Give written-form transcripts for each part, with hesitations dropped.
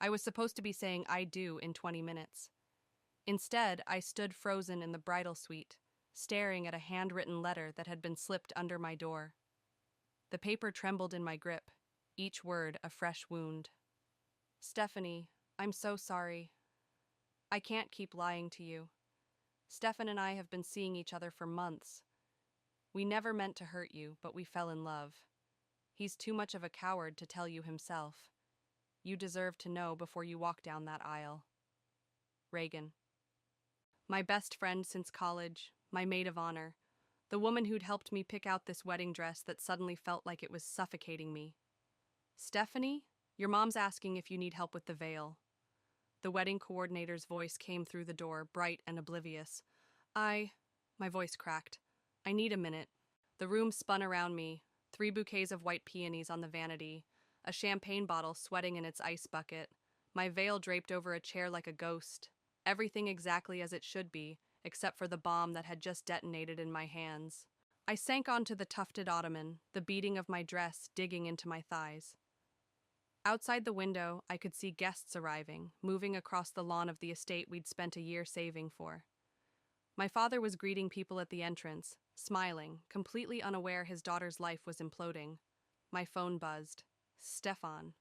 I was supposed to be saying I do in 20 minutes. Instead, I stood frozen in the bridal suite, staring at a handwritten letter that had been slipped under my door. The paper trembled in my grip, each word a fresh wound. Stephanie, I'm so sorry. I can't keep lying to you. Stefan and I have been seeing each other for months. We never meant to hurt you, but we fell in love. He's too much of a coward to tell you himself. You deserve to know before you walk down that aisle. Reagan. My best friend since college, my maid of honor, the woman who'd helped me pick out this wedding dress that suddenly felt like it was suffocating me. Stephanie, your mom's asking if you need help with the veil. The wedding coordinator's voice came through the door, bright and oblivious. My voice cracked. I need a minute. The room spun around me, 3 bouquets of white peonies on the vanity, a champagne bottle sweating in its ice bucket, my veil draped over a chair like a ghost, everything exactly as it should be, except for the bomb that had just detonated in my hands. I sank onto the tufted ottoman, the beating of my dress digging into my thighs. Outside the window, I could see guests arriving, moving across the lawn of the estate we'd spent a year saving for. My father was greeting people at the entrance, smiling, completely unaware his daughter's life was imploding. My phone buzzed. Stefan.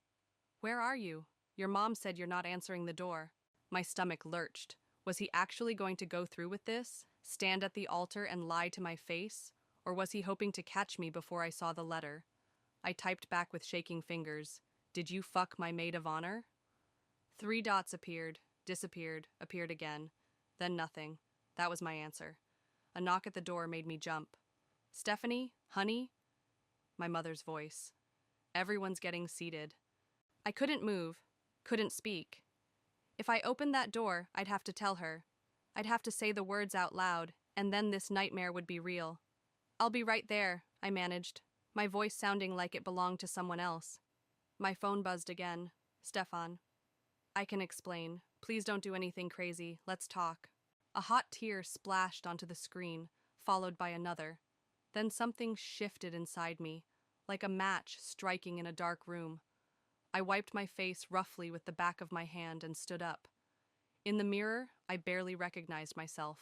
Where are you? Your mom said you're not answering the door. My stomach lurched. Was he actually going to go through with this? Stand at the altar and lie to my face? Or was he hoping to catch me before I saw the letter? I typed back with shaking fingers. Did you fuck my maid of honor? 3 dots appeared, disappeared, appeared again. Then nothing. That was my answer. A knock at the door made me jump. Stephanie? Honey? My mother's voice. Everyone's getting seated. I couldn't move, couldn't speak. If I opened that door, I'd have to tell her. I'd have to say the words out loud, and then this nightmare would be real. I'll be right there, I managed, my voice sounding like it belonged to someone else. My phone buzzed again. Stefan. I can explain. Please don't do anything crazy. Let's talk. A hot tear splashed onto the screen, followed by another. Then something shifted inside me, like a match striking in a dark room. I wiped my face roughly with the back of my hand and stood up. In the mirror, I barely recognized myself.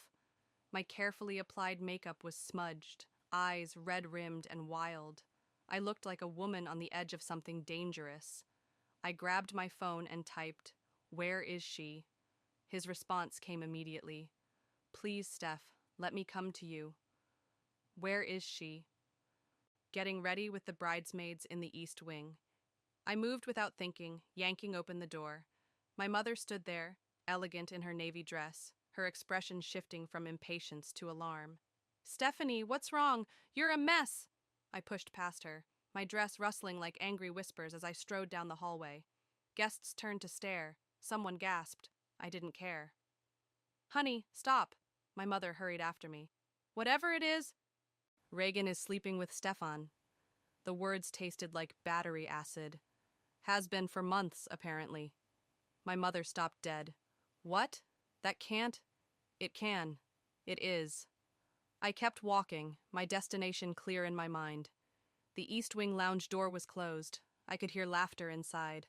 My carefully applied makeup was smudged, eyes red-rimmed and wild. I looked like a woman on the edge of something dangerous. I grabbed my phone and typed, "Where is she?" His response came immediately. "Please, Steph, let me come to you." Where is she? Getting ready with the bridesmaids in the East Wing. I moved without thinking, yanking open the door. My mother stood there, elegant in her navy dress, her expression shifting from impatience to alarm. "Stephanie, what's wrong? You're a mess!" I pushed past her, my dress rustling like angry whispers as I strode down the hallway. Guests turned to stare. Someone gasped. I didn't care. "Honey, stop!" My mother hurried after me. "Whatever it is..." "Reagan is sleeping with Stefan." The words tasted like battery acid. "Has been for months, apparently." My mother stopped dead. "What? That can't..." "It can. It is." I kept walking, my destination clear in my mind. The East Wing lounge door was closed. I could hear laughter inside.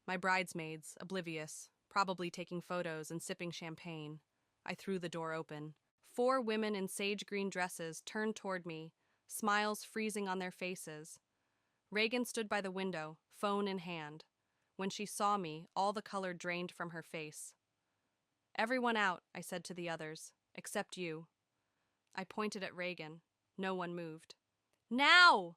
My bridesmaids, oblivious, probably taking photos and sipping champagne. I threw the door open. 4 women in sage green dresses turned toward me, smiles freezing on their faces. Reagan stood by the window, phone in hand. When she saw me, all the color drained from her face. "Everyone out," I said to the others, "except you." I pointed at Reagan. No one moved. "Now!"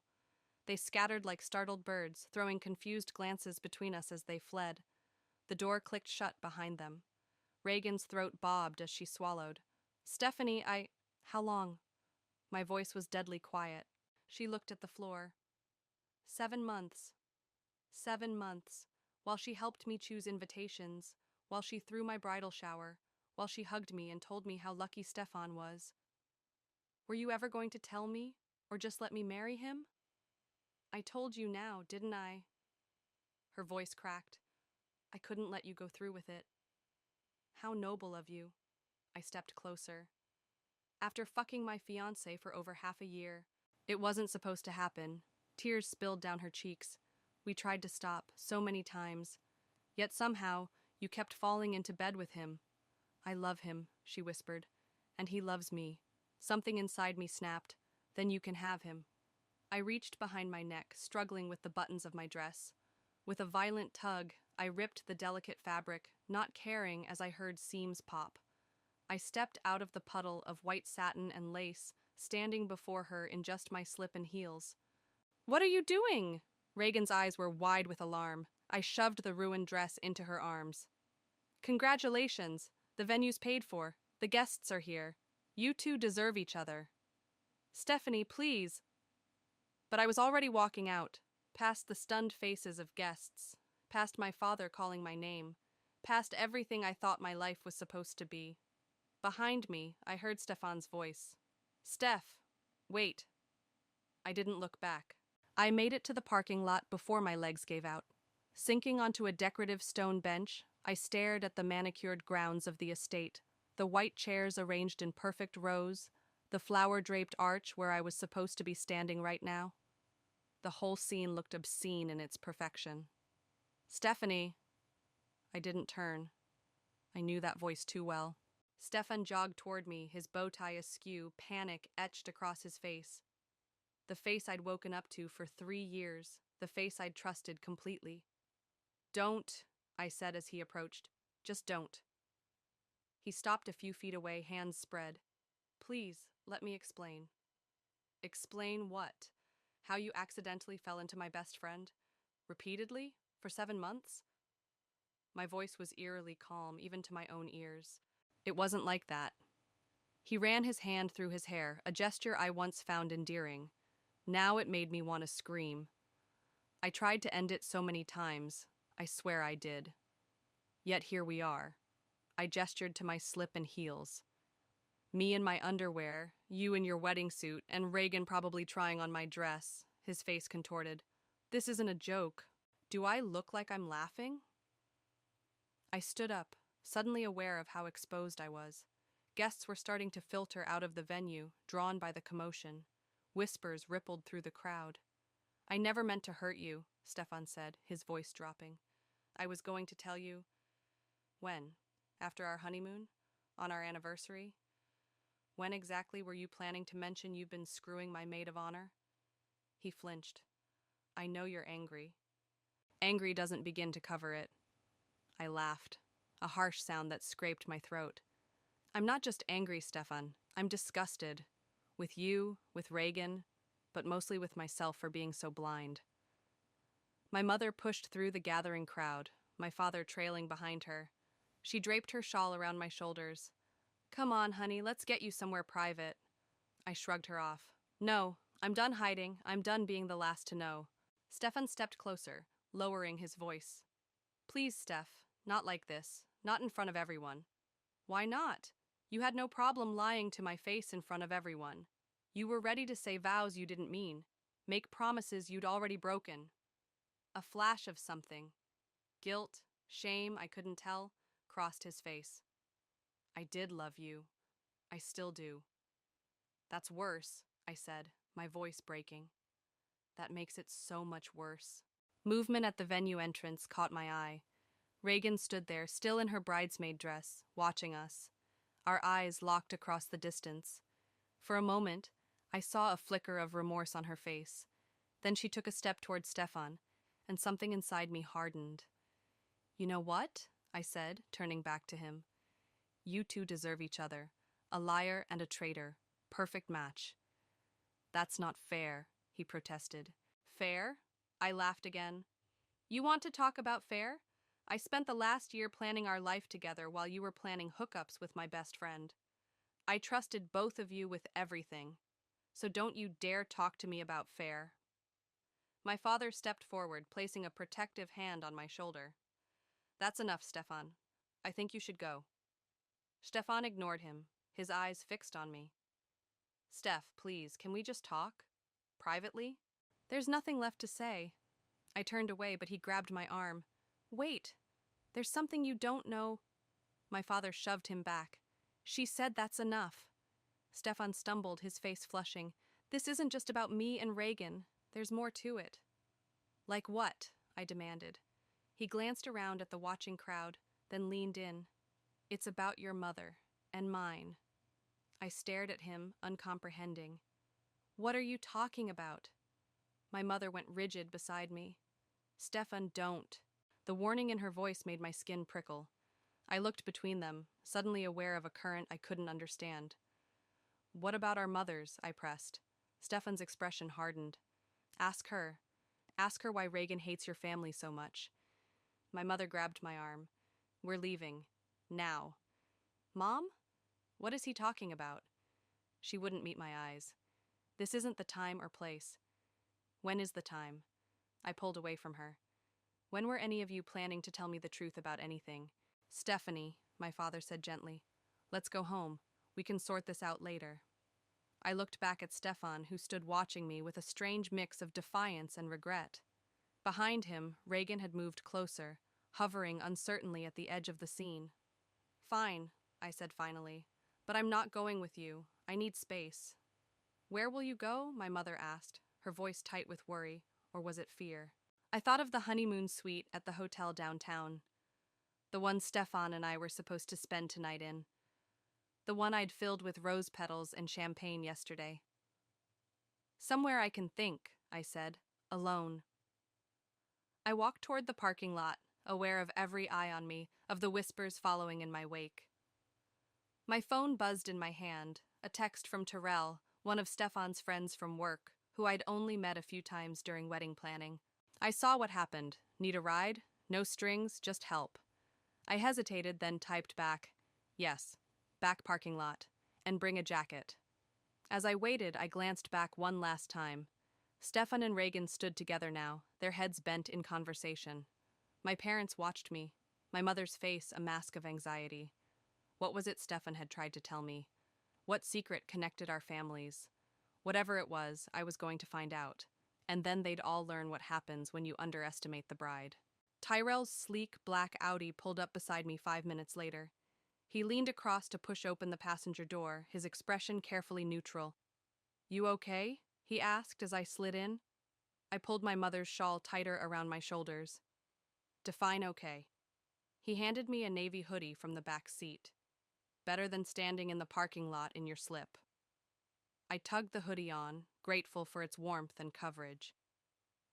They scattered like startled birds, throwing confused glances between us as they fled. The door clicked shut behind them. Reagan's throat bobbed as she swallowed. "Stephanie, How long?" My voice was deadly quiet. She looked at the floor. 7 months. 7 months. While she helped me choose invitations, while she threw my bridal shower, while she hugged me and told me how lucky Stefan was. "Were you ever going to tell me, or just let me marry him?" "I told you now, didn't I?" Her voice cracked. "I couldn't let you go through with it." "How noble of you." I stepped closer. After fucking my fiancé for over half a year, it wasn't supposed to happen. Tears spilled down her cheeks. We tried to stop, so many times. Yet somehow, you kept falling into bed with him. I love him, she whispered, and he loves me. Something inside me snapped. Then you can have him. I reached behind my neck, struggling with the buttons of my dress. With a violent tug, I ripped the delicate fabric, not caring as I heard seams pop. I stepped out of the puddle of white satin and lace, standing before her in just my slip and heels. What are you doing? Reagan's eyes were wide with alarm. I shoved the ruined dress into her arms. Congratulations. The venue's paid for. The guests are here. You two deserve each other. Stephanie, please. But I was already walking out, past the stunned faces of guests, past my father calling my name, past everything I thought my life was supposed to be. Behind me, I heard Stefan's voice. Steph, wait. I didn't look back. I made it to the parking lot before my legs gave out. Sinking onto a decorative stone bench, I stared at the manicured grounds of the estate, the white chairs arranged in perfect rows, the flower-draped arch where I was supposed to be standing right now. The whole scene looked obscene in its perfection. Stephanie. I didn't turn. I knew that voice too well. Stefan jogged toward me, his bow tie askew, panic etched across his face. The face I'd woken up to for 3 years, the face I'd trusted completely. Don't, I said as he approached. Just don't. He stopped a few feet away, hands spread. Please, let me explain. Explain what? How you accidentally fell into my best friend? Repeatedly? For 7 months? My voice was eerily calm, even to my own ears. It wasn't like that. He ran his hand through his hair, a gesture I once found endearing. Now it made me want to scream. I tried to end it so many times. I swear I did. Yet here we are. I gestured to my slip and heels. Me in my underwear, you in your wedding suit, and Reagan probably trying on my dress, his face contorted. This isn't a joke. Do I look like I'm laughing? I stood up, suddenly aware of how exposed I was. Guests were starting to filter out of the venue, drawn by the commotion. Whispers rippled through the crowd. I never meant to hurt you, Stefan said, his voice dropping. I was going to tell you. When? After our honeymoon? On our anniversary? When exactly were you planning to mention you've been screwing my maid of honor? He flinched. I know you're angry. Angry doesn't begin to cover it. I laughed, a harsh sound that scraped my throat. I'm not just angry, Stefan. I'm disgusted. With you, with Reagan, but mostly with myself for being so blind. My mother pushed through the gathering crowd, my father trailing behind her. She draped her shawl around my shoulders. Come on, honey, let's get you somewhere private. I shrugged her off. No, I'm done hiding. I'm done being the last to know. Stefan stepped closer, lowering his voice. Please, Steph, not like this. Not in front of everyone. Why not? You had no problem lying to my face in front of everyone. You were ready to say vows you didn't mean, make promises you'd already broken. A flash of something, guilt, shame, I couldn't tell, crossed his face. I did love you. I still do. That's worse, I said, my voice breaking. That makes it so much worse. Movement at the venue entrance caught my eye. Reagan stood there, still in her bridesmaid dress, watching us. Our eyes locked across the distance. For a moment, I saw a flicker of remorse on her face. Then she took a step toward Stefan, and something inside me hardened. You know what? I said, turning back to him. You two deserve each other. A liar and a traitor. Perfect match. That's not fair, he protested. Fair? I laughed again. You want to talk about fair? I spent the last year planning our life together while you were planning hookups with my best friend. I trusted both of you with everything. So don't you dare talk to me about fair. My father stepped forward, placing a protective hand on my shoulder. That's enough, Stefan. I think you should go. Stefan ignored him, his eyes fixed on me. Steph, please, can we just talk? Privately? There's nothing left to say. I turned away, but he grabbed my arm. Wait, there's something you don't know. My father shoved him back. She said that's enough. Stefan stumbled, his face flushing. This isn't just about me and Reagan. There's more to it. Like what? I demanded. He glanced around at the watching crowd, then leaned in. It's about your mother, and mine. I stared at him, uncomprehending. What are you talking about? My mother went rigid beside me. Stefan, don't. The warning in her voice made my skin prickle. I looked between them, suddenly aware of a current I couldn't understand. What about our mothers? I pressed. Stefan's expression hardened. Ask her. Ask her why Reagan hates your family so much. My mother grabbed my arm. We're leaving. Now. Mom? What is he talking about? She wouldn't meet my eyes. This isn't the time or place. When is the time? I pulled away from her. When were any of you planning to tell me the truth about anything? Stephanie, my father said gently. Let's go home. We can sort this out later. I looked back at Stefan, who stood watching me with a strange mix of defiance and regret. Behind him, Reagan had moved closer, hovering uncertainly at the edge of the scene. Fine, I said finally, but I'm not going with you. I need space. Where will you go? My mother asked, her voice tight with worry, or was it fear? I thought of the honeymoon suite at the hotel downtown. The one Stefan and I were supposed to spend tonight in. The one I'd filled with rose petals and champagne yesterday. Somewhere I can think, I said, alone. I walked toward the parking lot, aware of every eye on me, of the whispers following in my wake. My phone buzzed in my hand, a text from Terrell, one of Stefan's friends from work, who I'd only met a few times during wedding planning. I saw what happened. Need a ride? No strings, just help. I hesitated, then typed back, yes, back parking lot, and bring a jacket. As I waited, I glanced back one last time. Stefan and Reagan stood together now, their heads bent in conversation. My parents watched me, my mother's face a mask of anxiety. What was it Stefan had tried to tell me? What secret connected our families? Whatever it was, I was going to find out. And then they'd all learn what happens when you underestimate the bride. Tyrell's sleek black Audi pulled up beside me 5 minutes later. He leaned across to push open the passenger door, his expression carefully neutral. You okay? He asked as I slid in. I pulled my mother's shawl tighter around my shoulders. Define okay. He handed me a navy hoodie from the back seat. Better than standing in the parking lot in your slip. I tugged the hoodie on, grateful for its warmth and coverage.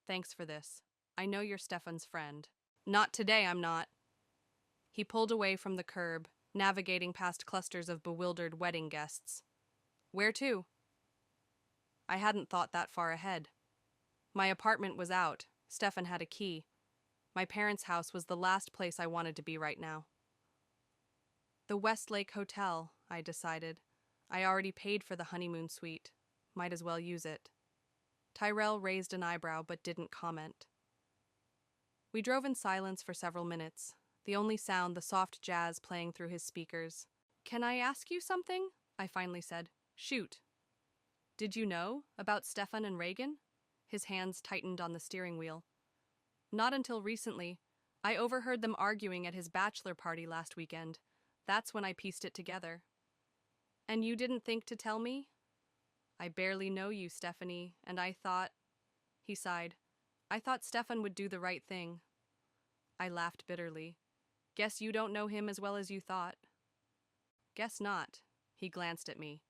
Thanks for this. I know you're Stefan's friend. Not today, I'm not. He pulled away from the curb, navigating past clusters of bewildered wedding guests. Where to? I hadn't thought that far ahead. My apartment was out. Stefan had a key. My parents' house was the last place I wanted to be right now. The Westlake Hotel, I decided. I already paid for the honeymoon suite. Might as well use it. Tyrell raised an eyebrow but didn't comment. We drove in silence for several minutes, the only sound the soft jazz playing through his speakers. Can I ask you something? I finally said. Shoot. Did you know about Stefan and Reagan? His hands tightened on the steering wheel. Not until recently. I overheard them arguing at his bachelor party last weekend. That's when I pieced it together. And you didn't think to tell me? I barely know you, Stephanie, and I thought... He sighed. I thought Stefan would do the right thing. I laughed bitterly. Guess you don't know him as well as you thought. Guess not. He glanced at me.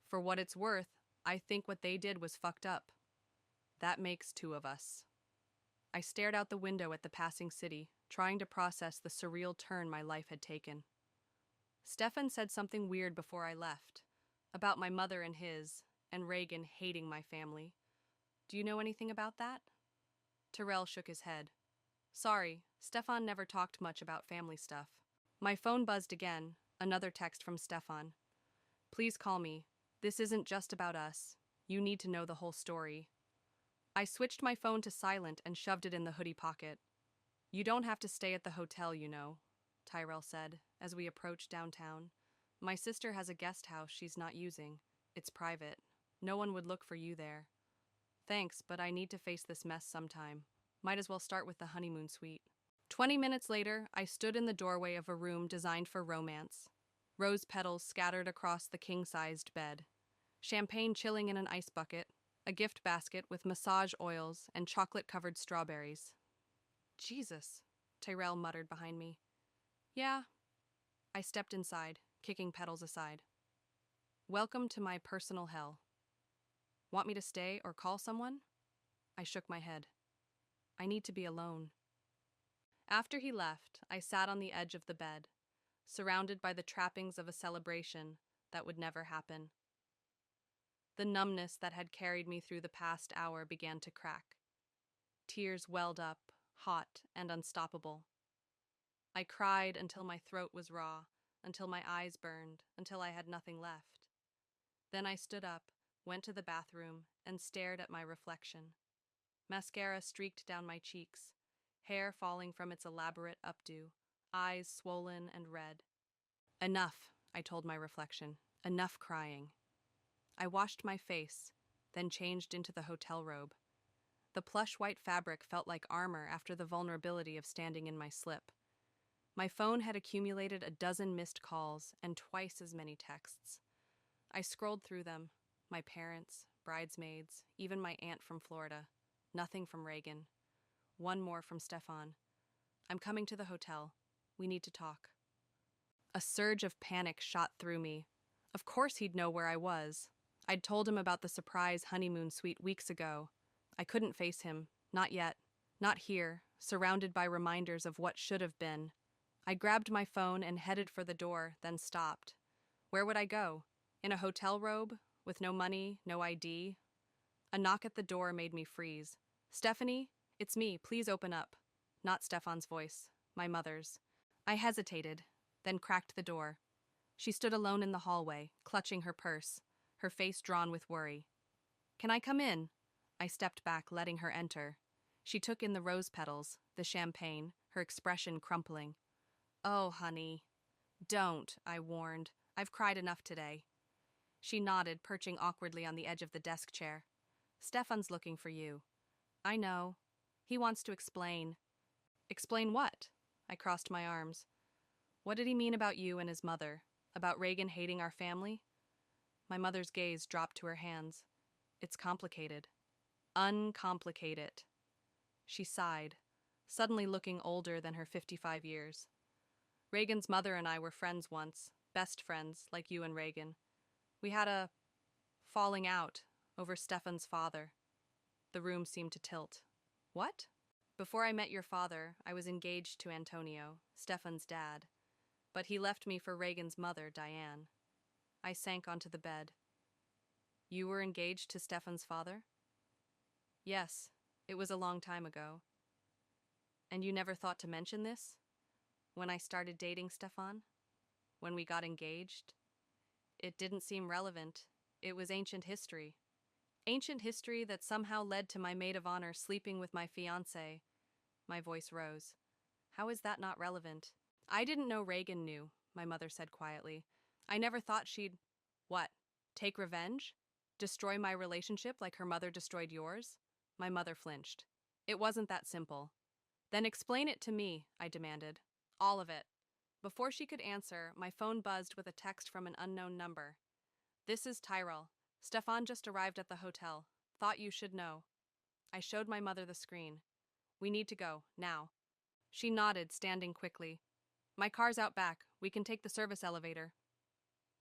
For what it's worth, I think what they did was fucked up. That makes two of us. I stared out the window at the passing city, trying to process the surreal turn my life had taken. Stefan said something weird before I left, about my mother and his, and Reagan hating my family. Do you know anything about that? Terrell shook his head. Sorry, Stefan never talked much about family stuff. My phone buzzed again, another text from Stefan. Please call me. This isn't just about us. You need to know the whole story. I switched my phone to silent and shoved it in the hoodie pocket. You don't have to stay at the hotel, you know, Tyrell said, as we approached downtown. My sister has a guest house she's not using. It's private. No one would look for you there. Thanks, but I need to face this mess sometime. Might as well start with the honeymoon suite. 20 minutes later, I stood in the doorway of a room designed for romance. Rose petals scattered across the king-sized bed. Champagne chilling in an ice bucket. A gift basket with massage oils and chocolate-covered strawberries. Jesus, Tyrell muttered behind me. Yeah. I stepped inside, kicking petals aside. Welcome to my personal hell. Want me to stay or call someone? I shook my head. I need to be alone. After he left, I sat on the edge of the bed, surrounded by the trappings of a celebration that would never happen. The numbness that had carried me through the past hour began to crack. Tears welled up, hot and unstoppable. I cried until my throat was raw, until my eyes burned, until I had nothing left. Then I stood up, went to the bathroom, and stared at my reflection. Mascara streaked down my cheeks, hair falling from its elaborate updo, eyes swollen and red. Enough, I told my reflection. Enough crying. I washed my face, then changed into the hotel robe. The plush white fabric felt like armor after the vulnerability of standing in my slip. My phone had accumulated a dozen missed calls and twice as many texts. I scrolled through them. My parents, bridesmaids, even my aunt from Florida. Nothing from Reagan. One more from Stefan. I'm coming to the hotel. We need to talk. A surge of panic shot through me. Of course he'd know where I was. I'd told him about the surprise honeymoon suite weeks ago. I couldn't face him. Not yet. Not here, surrounded by reminders of what should have been. I grabbed my phone and headed for the door, then stopped. Where would I go? In a hotel robe? With no money, no ID? A knock at the door made me freeze. Stephanie, it's me, please open up. Not Stefan's voice, my mother's. I hesitated, then cracked the door. She stood alone in the hallway, clutching her purse, her face drawn with worry. Can I come in? I stepped back, letting her enter. She took in the rose petals, the champagne, her expression crumpling. Oh, honey. Don't, I warned. I've cried enough today. She nodded, perching awkwardly on the edge of the desk chair. Stefan's looking for you. I know. He wants to explain. Explain what? I crossed my arms. What did he mean about you and his mother? About Reagan hating our family? My mother's gaze dropped to her hands. It's complicated. Uncomplicate it. She sighed, suddenly looking older than her 55 years. Reagan's mother and I were friends once, best friends, like you and Reagan. We had a falling out over Stefan's father. The room seemed to tilt. What? Before I met your father, I was engaged to Antonio, Stefan's dad, but he left me for Reagan's mother, Diane. I sank onto the bed. You were engaged to Stefan's father? Yes, it was a long time ago. And you never thought to mention this? When I started dating Stefan? When we got engaged? It didn't seem relevant. It was ancient history. Ancient history that somehow led to my maid of honor sleeping with my fiancé. My voice rose. How is that not relevant? I didn't know Reagan knew, my mother said quietly. I never thought she'd… What? Take revenge? Destroy my relationship like her mother destroyed yours? My mother flinched. It wasn't that simple. Then explain it to me, I demanded. All of it. Before she could answer, my phone buzzed with a text from an unknown number. This is Tyrell. Stefan just arrived at the hotel. Thought you should know. I showed my mother the screen. We need to go, now. She nodded, standing quickly. My car's out back. We can take the service elevator.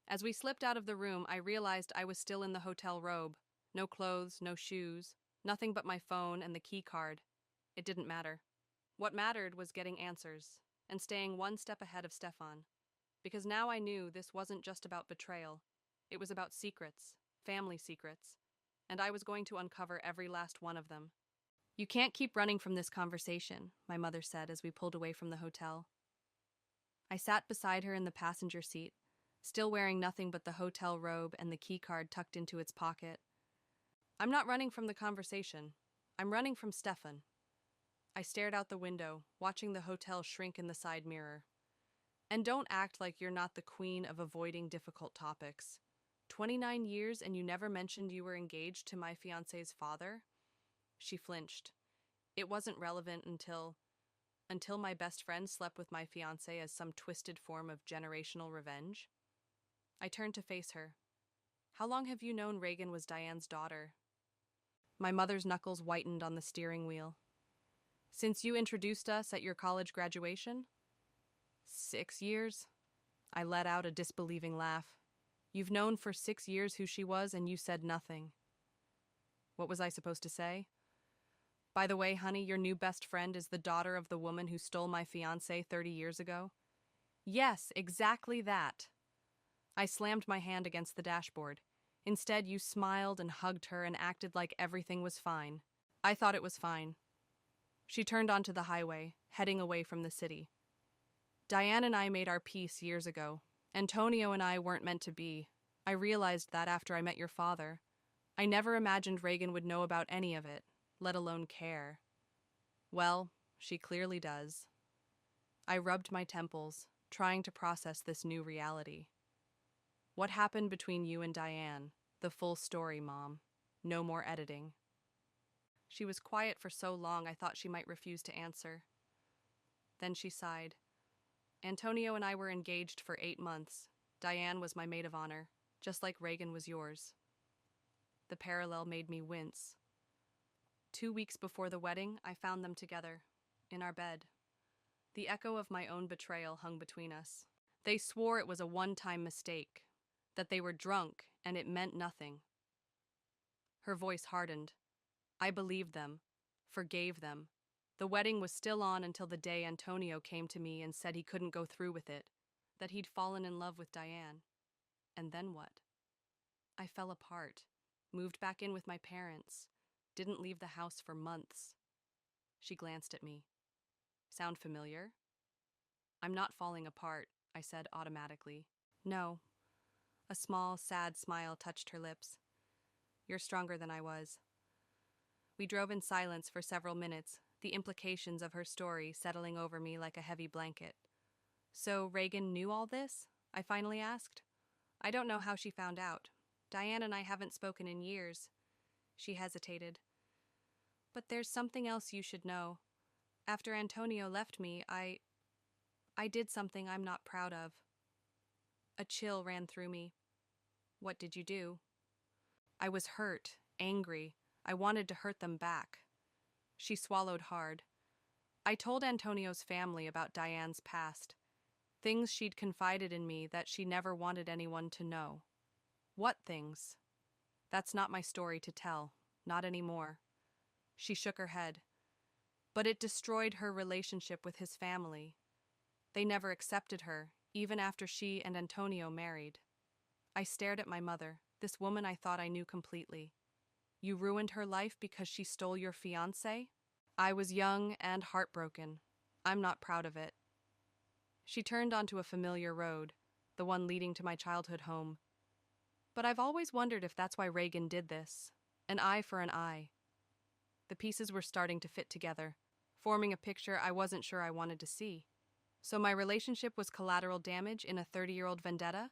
As we slipped out of the room, I realized I was still in the hotel robe. No clothes, no shoes, nothing but my phone and the key card. It didn't matter. What mattered was getting answers, and staying one step ahead of Stefan. Because now I knew this wasn't just about betrayal. It was about secrets, family secrets, and I was going to uncover every last one of them. You can't keep running from this conversation, my mother said as we pulled away from the hotel. I sat beside her in the passenger seat, still wearing nothing but the hotel robe and the key card tucked into its pocket. I'm not running from the conversation. I'm running from Stefan. I stared out the window, watching the hotel shrink in the side mirror. And don't act like you're not the queen of avoiding difficult topics. 29 years and you never mentioned you were engaged to my fiancé's father? She flinched. It wasn't relevant until my best friend slept with my fiancé as some twisted form of generational revenge. I turned to face her. How long have you known Reagan was Diane's daughter? My mother's knuckles whitened on the steering wheel. Since you introduced us at your college graduation? 6 years? I let out a disbelieving laugh. You've known for 6 years who she was and you said nothing. What was I supposed to say? By the way, honey, your new best friend is the daughter of the woman who stole my fiancé 30 years ago? Yes, exactly that. I slammed my hand against the dashboard. Instead, you smiled and hugged her and acted like everything was fine. I thought it was fine. She turned onto the highway, heading away from the city. Diane and I made our peace years ago. Antonio and I weren't meant to be. I realized that after I met your father. I never imagined Reagan would know about any of it, let alone care. Well, she clearly does. I rubbed my temples, trying to process this new reality. What happened between you and Diane? The full story, Mom. No more editing. She was quiet for so long I thought she might refuse to answer. Then she sighed. Antonio and I were engaged for 8 months. Diane was my maid of honor, just like Reagan was yours. The parallel made me wince. 2 weeks before the wedding, I found them together, in our bed. The echo of my own betrayal hung between us. They swore it was a one-time mistake, that they were drunk and it meant nothing. Her voice hardened. I believed them, forgave them. The wedding was still on until the day Antonio came to me and said he couldn't go through with it, that he'd fallen in love with Diane. And then what? I fell apart, moved back in with my parents, didn't leave the house for months. She glanced at me. Sound familiar? I'm not falling apart, I said automatically. No. A small, sad smile touched her lips. You're stronger than I was. We drove in silence for several minutes, the implications of her story settling over me like a heavy blanket. So Reagan knew all this? I finally asked. I don't know how she found out. Diane and I haven't spoken in years. She hesitated. But there's something else you should know. After Antonio left me, I did something I'm not proud of. A chill ran through me. What did you do? I was hurt, angry. I wanted to hurt them back. She swallowed hard. I told Antonio's family about Diane's past. Things she'd confided in me that she never wanted anyone to know. What things? That's not my story to tell. Not anymore. She shook her head. But it destroyed her relationship with his family. They never accepted her, even after she and Antonio married. I stared at my mother, this woman I thought I knew completely. You ruined her life because she stole your fiancé? I was young and heartbroken. I'm not proud of it. She turned onto a familiar road, the one leading to my childhood home. But I've always wondered if that's why Reagan did this. An eye for an eye. The pieces were starting to fit together, forming a picture I wasn't sure I wanted to see. So my relationship was collateral damage in a 30-year-old vendetta?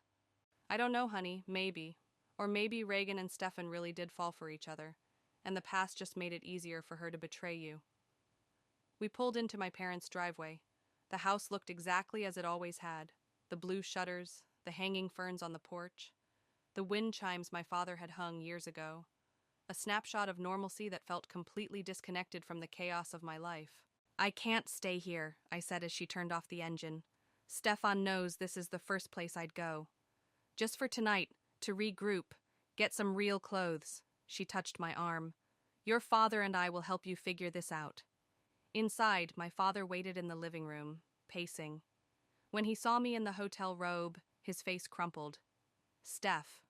I don't know, honey, maybe. Or maybe Reagan and Stefan really did fall for each other, and the past just made it easier for her to betray you. We pulled into my parents' driveway. The house looked exactly as it always had. The blue shutters, the hanging ferns on the porch, the wind chimes my father had hung years ago. A snapshot of normalcy that felt completely disconnected from the chaos of my life. I can't stay here, I said as she turned off the engine. Stefan knows this is the first place I'd go. Just for tonight, to regroup, get some real clothes. She touched my arm. Your father and I will help you figure this out. Inside, my father waited in the living room, pacing. When he saw me in the hotel robe, his face crumpled. Steph.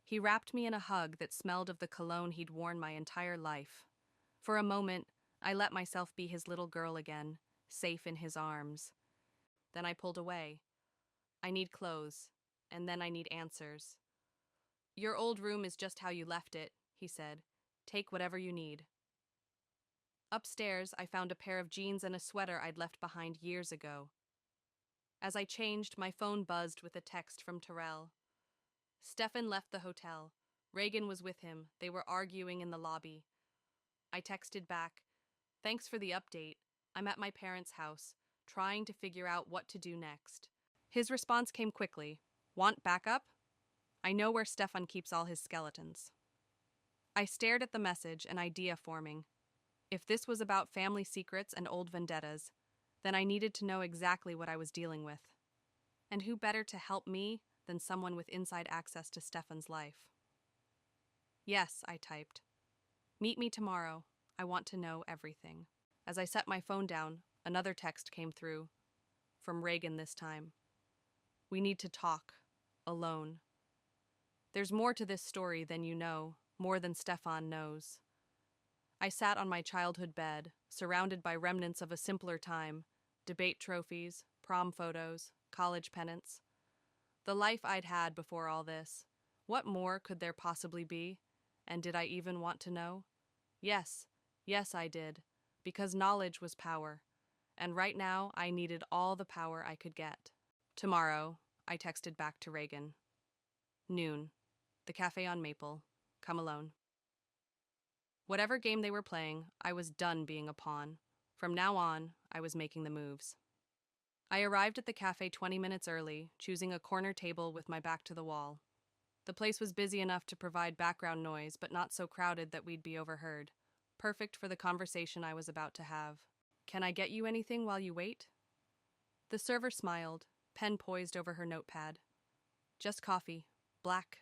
He wrapped me in a hug that smelled of the cologne he'd worn my entire life. For a moment, I let myself be his little girl again, safe in his arms. Then I pulled away. I need clothes, and then I need answers. Your old room is just how you left it, he said. Take whatever you need. Upstairs, I found a pair of jeans and a sweater I'd left behind years ago. As I changed, my phone buzzed with a text from Terrell. Stefan left the hotel. Reagan was with him. They were arguing in the lobby. I texted back, "Thanks for the update. I'm at my parents' house, trying to figure out what to do next." His response came quickly. "Want backup? I know where Stefan keeps all his skeletons." I stared at the message, an idea forming. If this was about family secrets and old vendettas, then I needed to know exactly what I was dealing with. And who better to help me than someone with inside access to Stefan's life? Yes, I typed. Meet me tomorrow. I want to know everything. As I set my phone down, another text came through. From Reagan this time. We need to talk. Alone. There's more to this story than you know, more than Stefan knows. I sat on my childhood bed, surrounded by remnants of a simpler time, debate trophies, prom photos, college pennants. The life I'd had before all this. What more could there possibly be? And did I even want to know? Yes, yes I did, because knowledge was power, and right now I needed all the power I could get. Tomorrow, I texted back to Reagan. Noon. The cafe on Maple. Come alone. Whatever game they were playing, I was done being a pawn. From now on, I was making the moves. I arrived at the cafe 20 minutes early, choosing a corner table with my back to the wall. The place was busy enough to provide background noise, but not so crowded that we'd be overheard. Perfect for the conversation I was about to have. Can I get you anything while you wait? The server smiled, pen poised over her notepad. Just coffee. Black.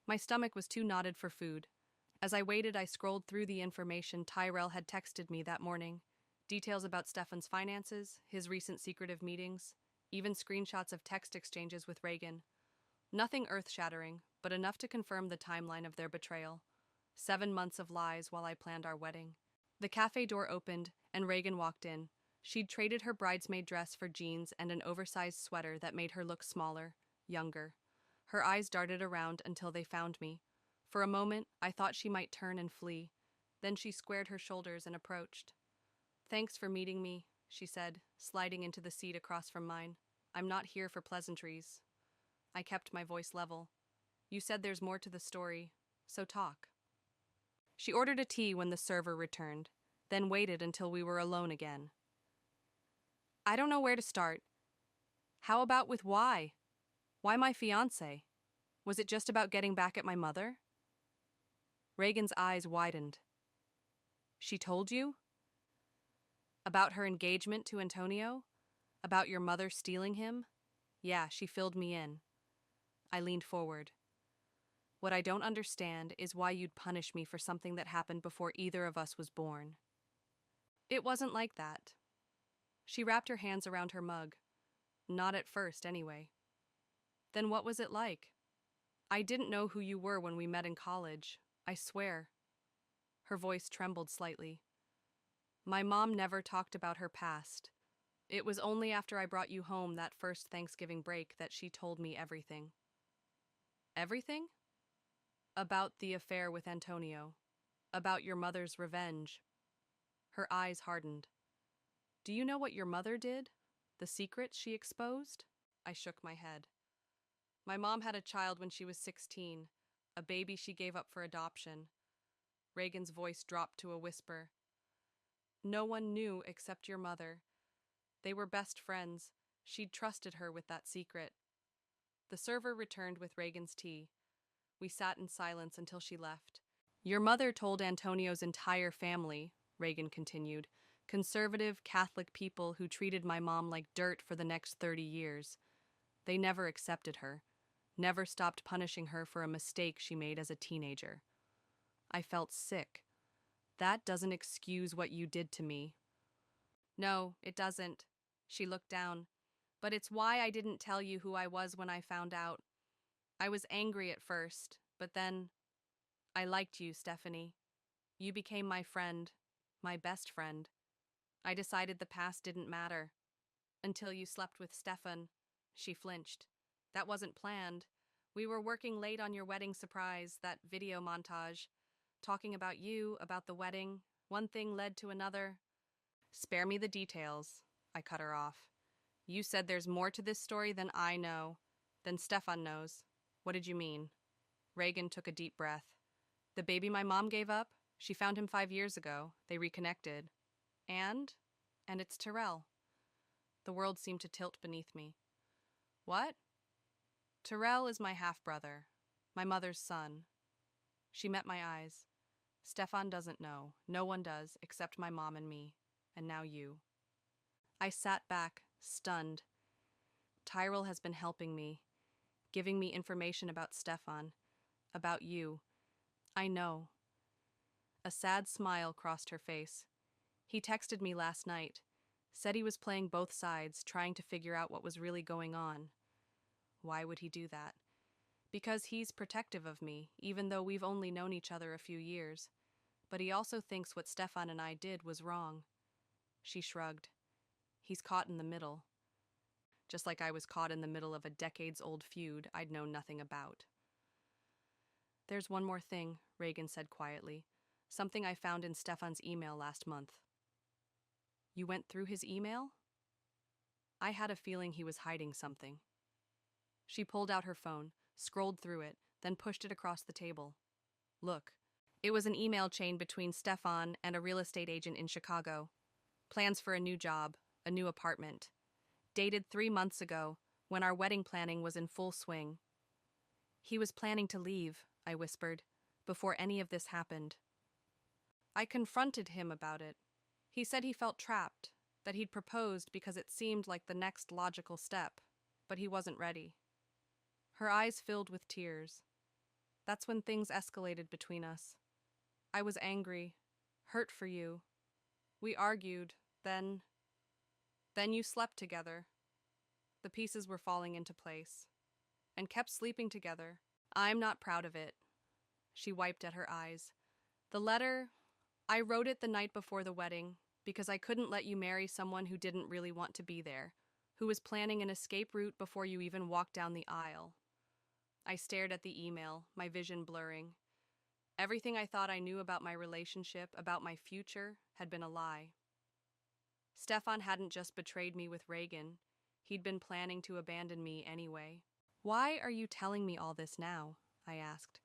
My stomach was too knotted for food. As I waited, I scrolled through the information Tyrell had texted me that morning. Details about Stefan's finances, his recent secretive meetings, even screenshots of text exchanges with Reagan. Nothing earth-shattering, but enough to confirm the timeline of their betrayal. 7 months of lies while I planned our wedding. The cafe door opened, and Reagan walked in. She'd traded her bridesmaid dress for jeans and an oversized sweater that made her look smaller, younger. Her eyes darted around until they found me. For a moment, I thought she might turn and flee. Then she squared her shoulders and approached. Thanks for meeting me, she said, sliding into the seat across from mine. I'm not here for pleasantries. I kept my voice level. You said there's more to the story, so talk. She ordered a tea when the server returned, then waited until we were alone again. I don't know where to start. How about with why? Why my fiancé? Was it just about getting back at my mother? Reagan's eyes widened. She told you? About her engagement to Antonio? About your mother stealing him? Yeah, she filled me in. I leaned forward. What I don't understand is why you'd punish me for something that happened before either of us was born. It wasn't like that. She wrapped her hands around her mug. Not at first, anyway. Then what was it like? I didn't know who you were when we met in college. I swear. Her voice trembled slightly. My mom never talked about her past. It was only after I brought you home that first Thanksgiving break that she told me everything. Everything? About the affair with Antonio. About your mother's revenge. Her eyes hardened. Do you know what your mother did? The secrets she exposed? I shook my head. My mom had a child when she was 16, a baby she gave up for adoption. Reagan's voice dropped to a whisper. No one knew except your mother. They were best friends. She'd trusted her with that secret. The server returned with Reagan's tea. We sat in silence until she left. Your mother told Antonio's entire family, Reagan continued, conservative Catholic people who treated my mom like dirt for the next 30 years. They never accepted her, never stopped punishing her for a mistake she made as a teenager. I felt sick. That doesn't excuse what you did to me. No, it doesn't. She looked down. But it's why I didn't tell you who I was when I found out. I was angry at first, but then I liked you, Stephanie. You became my friend, my best friend. I decided the past didn't matter. Until you slept with Stefan. She flinched. That wasn't planned. We were working late on your wedding surprise, that video montage. Talking about you, about the wedding. One thing led to another. Spare me the details. I cut her off. You said there's more to this story than I know. Than Stefan knows. What did you mean? Reagan took a deep breath. The baby my mom gave up? She found him 5 years ago. They reconnected. And it's Tyrell. The world seemed to tilt beneath me. What? Tyrell is my half-brother, my mother's son. She met my eyes. Stefan doesn't know. No one does, except my mom and me. And now you. I sat back, stunned. Tyrell has been helping me, giving me information about Stefan, about you. I know. A sad smile crossed her face. He texted me last night, said he was playing both sides, trying to figure out what was really going on. Why would he do that? Because he's protective of me, even though we've only known each other a few years. But he also thinks what Stefan and I did was wrong. She shrugged. He's caught in the middle. Just like I was caught in the middle of a decades-old feud I'd known nothing about. There's one more thing, Reagan said quietly. Something I found in Stefan's email last month. You went through his email? I had a feeling he was hiding something. She pulled out her phone, scrolled through it, then pushed it across the table. Look. It was an email chain between Stefan and a real estate agent in Chicago. Plans for a new job, a new apartment. Dated 3 months ago, when our wedding planning was in full swing. He was planning to leave, I whispered, before any of this happened. I confronted him about it. He said he felt trapped, that he'd proposed because it seemed like the next logical step, but he wasn't ready. Her eyes filled with tears. That's when things escalated between us. I was angry, hurt for you. We argued, then you slept together. The pieces were falling into place, and kept sleeping together. I'm not proud of it. She wiped at her eyes. The letter, I wrote it the night before the wedding, because I couldn't let you marry someone who didn't really want to be there, who was planning an escape route before you even walked down the aisle. I stared at the email, my vision blurring. Everything I thought I knew about my relationship, about my future, had been a lie. Stefan hadn't just betrayed me with Reagan. He'd been planning to abandon me anyway. Why are you telling me all this now? I asked.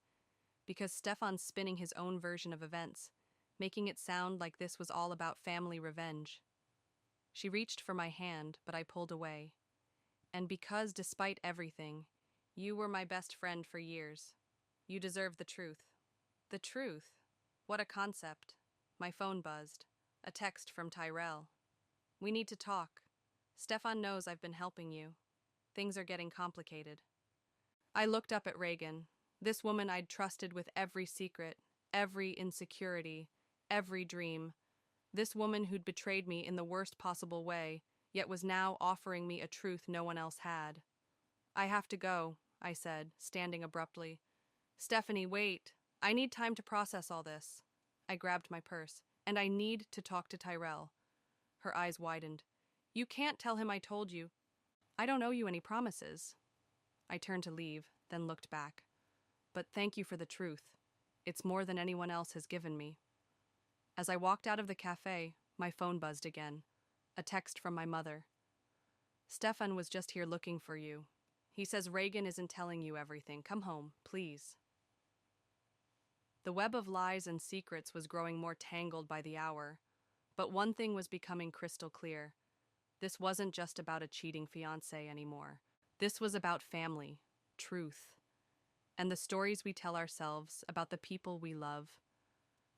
Because Stefan's spinning his own version of events, making it sound like this was all about family revenge. She reached for my hand, but I pulled away. And because, despite everything, you were my best friend for years. You deserve the truth. The truth? What a concept. My phone buzzed. A text from Tyrell. We need to talk. Stefan knows I've been helping you. Things are getting complicated. I looked up at Reagan, this woman I'd trusted with every secret, every insecurity, every dream. This woman who'd betrayed me in the worst possible way, yet was now offering me a truth no one else had. I have to go, I said, standing abruptly. Stephanie, wait. I need time to process all this. I grabbed my purse. And I need to talk to Tyrell. Her eyes widened. You can't tell him I told you. I don't owe you any promises. I turned to leave, then looked back. But thank you for the truth. It's more than anyone else has given me. As I walked out of the cafe, my phone buzzed again. A text from my mother. Stefan was just here looking for you. He says Reagan isn't telling you everything. Come home, please. The web of lies and secrets was growing more tangled by the hour. But one thing was becoming crystal clear. This wasn't just about a cheating fiancé anymore. This was about family, truth, and the stories we tell ourselves about the people we love.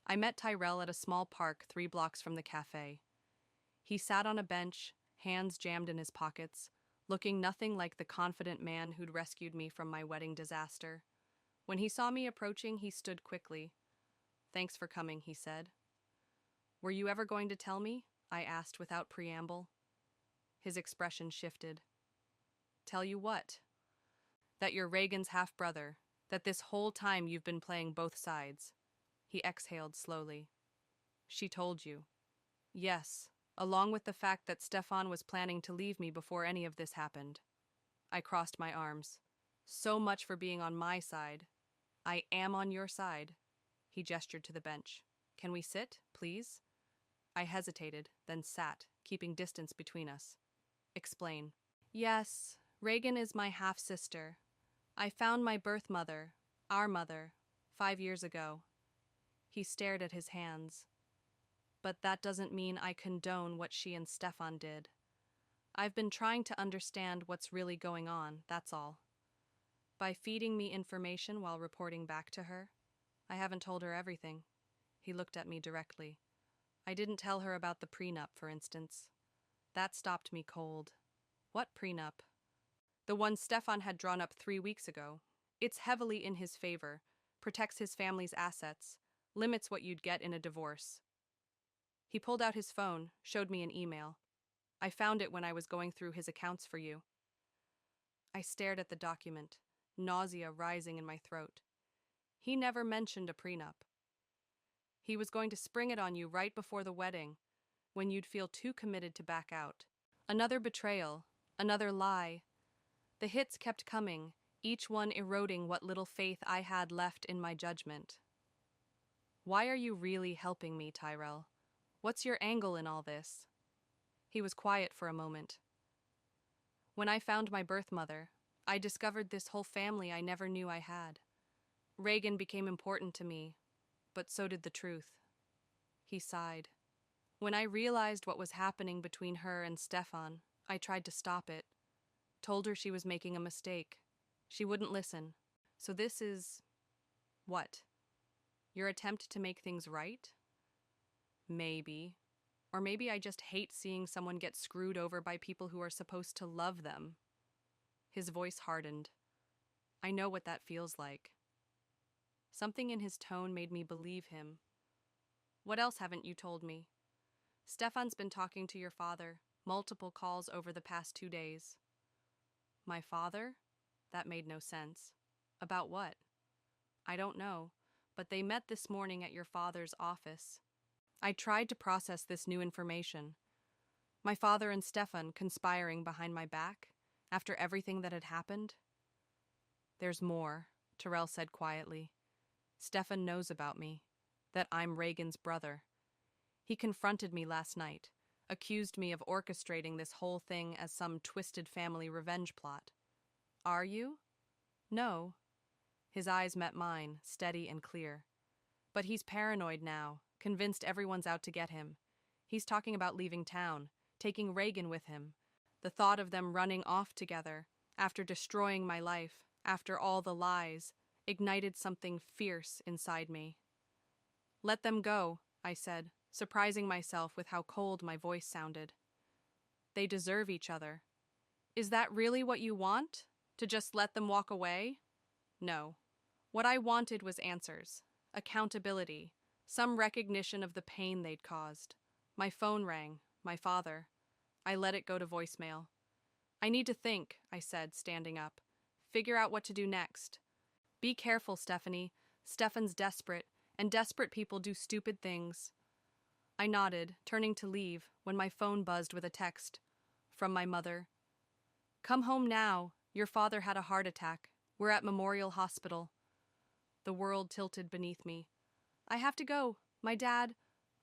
I met Tyrell at a small park 3 blocks from the cafe. He sat on a bench, hands jammed in his pockets, looking nothing like the confident man who'd rescued me from my wedding disaster. When he saw me approaching, he stood quickly. Thanks for coming, he said. Were you ever going to tell me? I asked without preamble. His expression shifted. Tell you what? That you're Reagan's half-brother, that this whole time you've been playing both sides. He exhaled slowly. She told you. Yes, along with the fact that Stefan was planning to leave me before any of this happened. I crossed my arms. So much for being on my side. I am on your side. He gestured to the bench. Can we sit, please? I hesitated, then sat, keeping distance between us. Explain. Yes, Reagan is my half-sister. I found my birth mother, our mother, 5 years ago. He stared at his hands. But that doesn't mean I condone what she and Stefan did. I've been trying to understand what's really going on, that's all. By feeding me information while reporting back to her, I haven't told her everything. He looked at me directly. I didn't tell her about the prenup, for instance. That stopped me cold. What prenup? The one Stefan had drawn up 3 weeks ago. It's heavily in his favor, protects his family's assets, limits what you'd get in a divorce. He pulled out his phone, showed me an email. I found it when I was going through his accounts for you. I stared at the document, nausea rising in my throat. He never mentioned a prenup. He was going to spring it on you right before the wedding, when you'd feel too committed to back out. Another betrayal, another lie. The hits kept coming, each one eroding what little faith I had left in my judgment. Why are you really helping me, Tyrell? What's your angle in all this? He was quiet for a moment. When I found my birth mother, I discovered this whole family I never knew I had. Reagan became important to me, but so did the truth. He sighed. When I realized what was happening between her and Stefan, I tried to stop it. Told her she was making a mistake. She wouldn't listen. So this is... what? Your attempt to make things right? Maybe. Or maybe I just hate seeing someone get screwed over by people who are supposed to love them. His voice hardened. I know what that feels like. Something in his tone made me believe him. What else haven't you told me? Stefan's been talking to your father, multiple calls over the past 2 days. My father? That made no sense. About what? I don't know, but they met this morning at your father's office. I tried to process this new information. My father and Stefan conspiring behind my back, after everything that had happened. There's more, Tyrell said quietly. Stefan knows about me, that I'm Reagan's brother. He confronted me last night, accused me of orchestrating this whole thing as some twisted family revenge plot. Are you? No. His eyes met mine, steady and clear. But he's paranoid now, convinced everyone's out to get him. He's talking about leaving town, taking Reagan with him. The thought of them running off together, after destroying my life, after all the lies, ignited something fierce inside me. Let them go, I said, surprising myself with how cold my voice sounded. They deserve each other. Is that really what you want? To just let them walk away? No. What I wanted was answers, accountability, some recognition of the pain they'd caused. My phone rang, my father. I let it go to voicemail. I need to think, I said, standing up. Figure out what to do next. Be careful, Stephanie. Stefan's desperate, and desperate people do stupid things. I nodded, turning to leave, when my phone buzzed with a text. From my mother. Come home now. Your father had a heart attack. We're at Memorial Hospital. The world tilted beneath me. I have to go. My dad...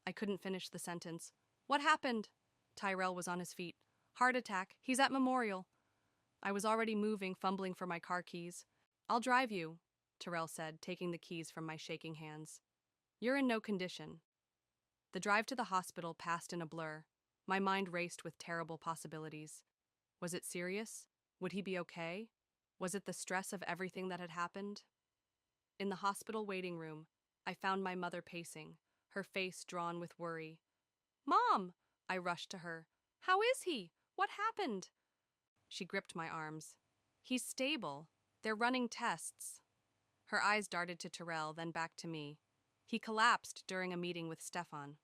I couldn't finish the sentence. What happened? Tyrell was on his feet. Heart attack. He's at Memorial. I was already moving, fumbling for my car keys. I'll drive you, Tyrell said, taking the keys from my shaking hands. You're in no condition. The drive to the hospital passed in a blur. My mind raced with terrible possibilities. Was it serious? Would he be okay? Was it the stress of everything that had happened? In the hospital waiting room, I found my mother pacing, her face drawn with worry. Mom! I rushed to her. How is he? What happened? She gripped my arms. He's stable. They're running tests. Her eyes darted to Tyrell, then back to me. He collapsed during a meeting with Stefan.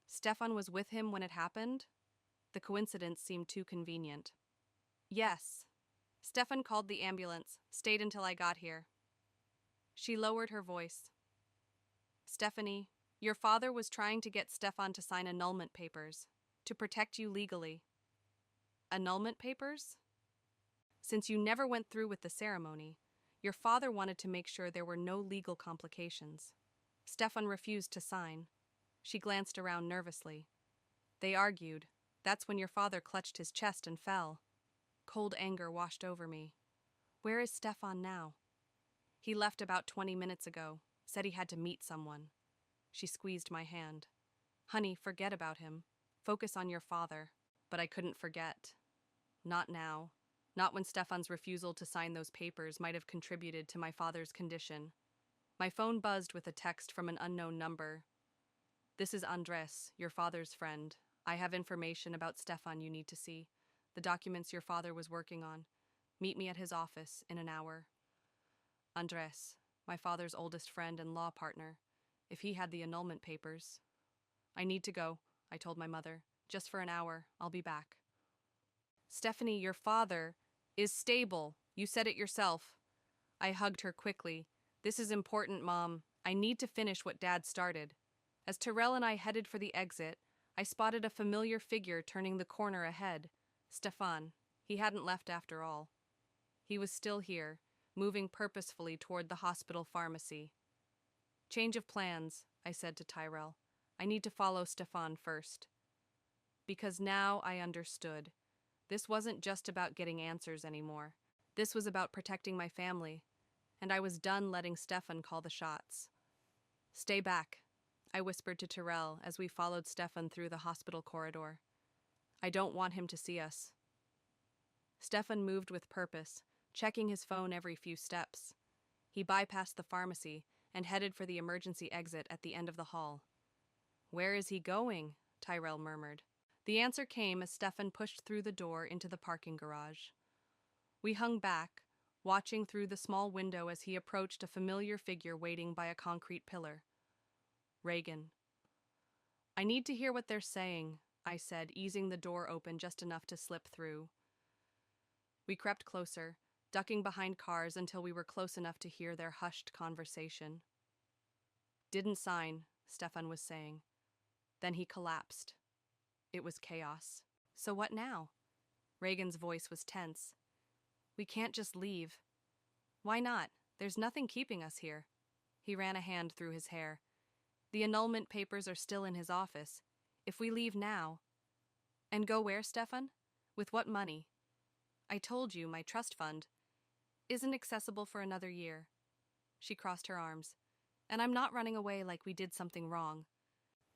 Stefan was with him when it happened? The coincidence seemed too convenient. Yes. Stefan called the ambulance, stayed until I got here. She lowered her voice. Stephanie, your father was trying to get Stefan to sign annulment papers, to protect you legally. Annulment papers? Since you never went through with the ceremony, your father wanted to make sure there were no legal complications. Stefan refused to sign. She glanced around nervously. They argued. That's when your father clutched his chest and fell. Cold anger washed over me. Where is Stefan now? He left about 20 minutes ago, said he had to meet someone. She squeezed my hand. Honey, forget about him. Focus on your father. But I couldn't forget. Not now. Not when Stefan's refusal to sign those papers might have contributed to my father's condition. My phone buzzed with a text from an unknown number. This is Andres, your father's friend. I have information about Stefan you need to see. The documents your father was working on. Meet me at his office in an hour. Andres, my father's oldest friend and law partner. If he had the annulment papers. I need to go, I told my mother. Just for an hour. I'll be back. Stephanie, your father is stable. You said it yourself. I hugged her quickly. This is important, Mom. I need to finish what Dad started. As Terrell and I headed for the exit, I spotted a familiar figure turning the corner ahead. Stefan. He hadn't left after all. He was still here, moving purposefully toward the hospital pharmacy. Change of plans, I said to Tyrell. I need to follow Stefan first. Because now I understood. This wasn't just about getting answers anymore. This was about protecting my family, and I was done letting Stefan call the shots. Stay back, I whispered to Terrell as we followed Stefan through the hospital corridor. I don't want him to see us. Stefan moved with purpose, checking his phone every few steps. He bypassed the pharmacy and headed for the emergency exit at the end of the hall. Where is he going? Tyrell murmured. The answer came as Stefan pushed through the door into the parking garage. We hung back, watching through the small window as he approached a familiar figure waiting by a concrete pillar. Reagan. I need to hear what they're saying, I said, easing the door open just enough to slip through. We crept closer, ducking behind cars until we were close enough to hear their hushed conversation. Didn't sign, Stefan was saying. Then he collapsed. It was chaos. So what now? Reagan's voice was tense. We can't just leave. Why not? There's nothing keeping us here. He ran a hand through his hair. The annulment papers are still in his office. If we leave now... And go where, Stefan? With what money? I told you my trust fund isn't accessible for another year. She crossed her arms. And I'm not running away like we did something wrong.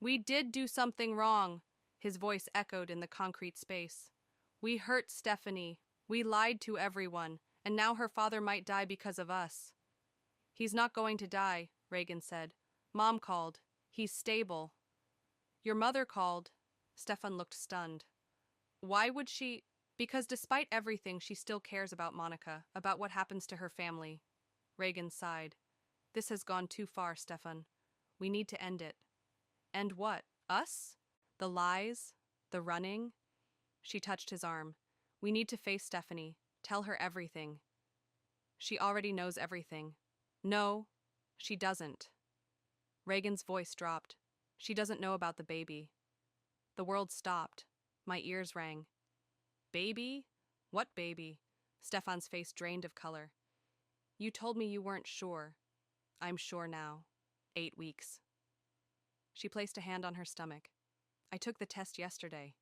We did do something wrong, his voice echoed in the concrete space. We hurt Stephanie. We lied to everyone, and now her father might die because of us. He's not going to die, Reagan said. Mom called. He's stable. Your mother called. Stefan looked stunned. Why would she? Because despite everything, she still cares about Monica, about what happens to her family. Reagan sighed. This has gone too far, Stefan. We need to end it. End what? Us? The lies? The running? She touched his arm. We need to face Stephanie. Tell her everything. She already knows everything. No, she doesn't. Reagan's voice dropped. She doesn't know about the baby. The world stopped. My ears rang. Baby? What baby? Stefan's face drained of color. You told me you weren't sure. I'm sure now. 8 weeks. She placed a hand on her stomach. I took the test yesterday.